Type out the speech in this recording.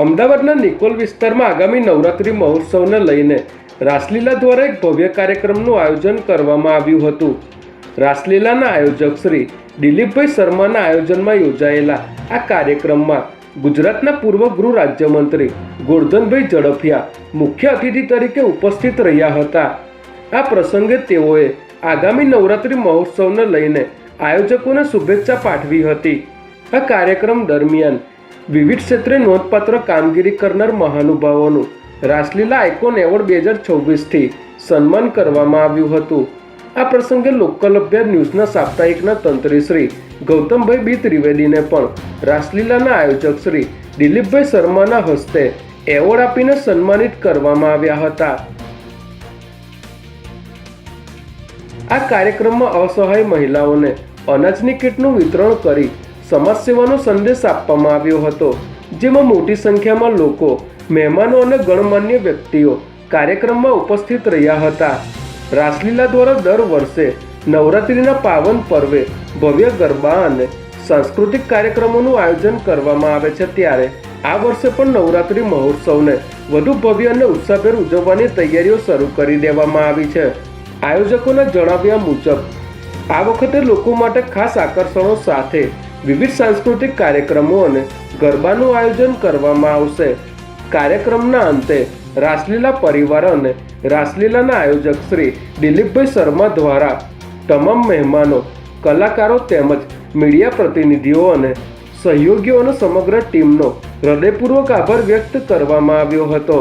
અમદાવાદના નિકોલ વિસ્તારમાં આગામી નવરાત્રિ મહોત્સવને લઈને રાસલીલા દ્વારા એક ભવ્ય કાર્યક્રમનું આયોજન કરવામાં આવ્યું હતું. રાસલીલાના આયોજક શ્રી દિલીપભાઈ શર્માના આયોજનમાં યોજાયેલા આ કાર્યક્રમમાં ગુજરાતના પૂર્વ ગૃહ રાજ્યમંત્રી ગોરધનભાઈ ઝડફિયા મુખ્ય અતિથિ તરીકે ઉપસ્થિત રહ્યા હતા. આ પ્રસંગે તેઓએ આગામી નવરાત્રિ મહોત્સવને લઈને આયોજકોને શુભેચ્છા પાઠવી હતી. આ કાર્યક્રમ દરમિયાન વિવિધ ક્ષેત્રે નોંધપાત્ર કામગીરી કરનાર મહાનુભાવોનું રાસલીલા આઇકોન એવોર્ડ 2026થી સન્માન કરવામાં આવ્યું હતું. આ પ્રસંગે લોકલ અભ્યાસ ન્યૂઝના સાપ્તાહિકના તંત્રી શ્રી ગૌતમભાઈ બી ત્રિવેદીને પણ રાસલીલાના આયોજક શ્રી દિલીપભાઈ શર્માના હસ્તે એવોર્ડ આપીને સન્માનિત કરવામાં આવ્યા હતા. આ કાર્યક્રમમાં અસહાય મહિલાઓને અનાજની કીટનું વિતરણ કરી સમાજ સેવાનો સંદેશ આપવામાં આવ્યો હતો, જેમાં મોટી સંખ્યામાં લોકો, મહેમાનો અને ગણમાન્ય વ્યક્તિઓ કાર્યક્રમમાં ઉપસ્થિત રહ્યા હતા. રાસલીલા દ્વારા દર વર્ષે નવરાત્રિના પાવન પર્વે ભવ્ય ગરબા અને સાંસ્કૃતિક કાર્યક્રમોનું આયોજન કરવામાં આવે છે, ત્યારે આ વર્ષે પણ નવરાત્રિ મહોત્સવને વધુ ભવ્ય અને ઉત્સાહભેર ઉજવવાની તૈયારીઓ શરૂ કરી દેવામાં આવી છે. આયોજકોના જણાવ્યા મુજબ આ વખતે લોકો માટે ખાસ આકર્ષણો સાથે વિવિધ સાંસ્કૃતિક કાર્યક્રમો અને ગરબાનું આયોજન કરવામાં આવશે. કાર્યક્રમના અંતે રાસલીલા પરિવાર અને રાસલીલાના આયોજક શ્રી દિલીપભાઈ શર્મા દ્વારા તમામ મહેમાનો, કલાકારો તેમજ મીડિયા પ્રતિનિધિઓ અને સહયોગીઓ અને સમગ્ર ટીમનો હૃદયપૂર્વક આભાર વ્યક્ત કરવામાં આવ્યો હતો.